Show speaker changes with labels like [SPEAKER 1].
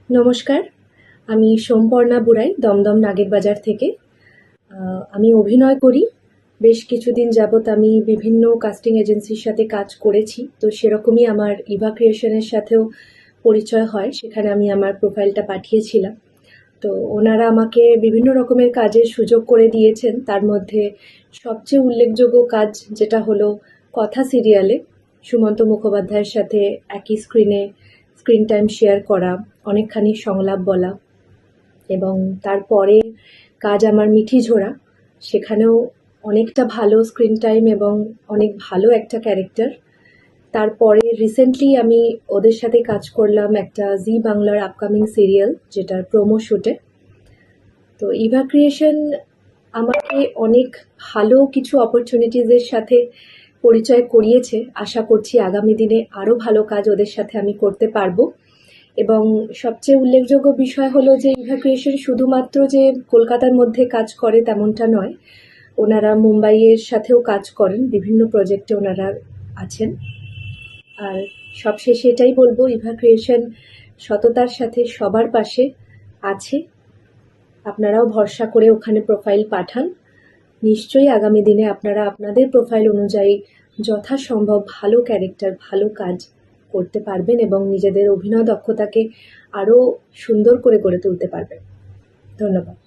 [SPEAKER 1] নমস্কার, আমি সোমপর্ণা বুড়াই দমদম নাগের বাজার থেকে। আমি অভিনয় করি। বেশ কিছুদিন যাবৎ আমি বিভিন্ন কাস্টিং এজেন্সির সাথে কাজ করেছি। তো সেরকমই আমার ইভা ক্রিয়েশনের সাথেও পরিচয় হয়। সেখানে আমি আমার প্রোফাইলটা পাঠিয়েছিলাম। তো ওনারা আমাকে বিভিন্ন রকমের কাজের সুযোগ করে দিয়েছেন। তার মধ্যে সবচেয়ে উল্লেখযোগ্য কাজ যেটা হলো কথা সিরিয়ালে সুমন্ত মুখোপাধ্যায়ের সাথে একই স্ক্রিন টাইম শেয়ার করা, অনেকখানি সংলাপ বলা, এবং তারপরে কাজ আমার মিঠি ঝোড়া, সেখানেও অনেকটা ভালো স্ক্রিন টাইম এবং অনেক ভালো একটা ক্যারেক্টার। তারপরে রিসেন্টলি আমি ওদের সাথে কাজ করলাম একটা জি বাংলার আপকামিং সিরিয়াল, যেটার প্রোমো শুটে। তো ইভা ক্রিয়েশন আমাকে অনেক ভালো কিছু অপরচুনিটিজের সাথে পরিচয় করিয়েছে। আশা করছি আগামী দিনে আরও ভালো কাজ ওদের সাথে আমি করতে পারবো। এবং সবচেয়ে উল্লেখযোগ্য বিষয় হলো যে ইভা ক্রিয়েশন শুধুমাত্র যে কলকাতার মধ্যে কাজ করে তেমনটা নয়, ওনারা মুম্বাইয়ের সাথেও কাজ করেন, বিভিন্ন প্রজেক্টে ওনারা আছেন। আর সবশেষে এটাই বলবো, ইভা ক্রিয়েশন সততার সাথে সবার পাশে আছে। আপনারাও ভরসা করে ওখানে প্রোফাইল পাঠান। নিশ্চয়ই আগামী দিনে আপনারা আপনাদের প্রোফাইল অনুযায়ী যথাসম্ভব ভালো ক্যারেক্টার, ভালো কাজ করতে পারবেন এবং নিজেদের অভিনয় দক্ষতাকে আরও সুন্দর করে গড়ে তুলতে পারবেন। ধন্যবাদ।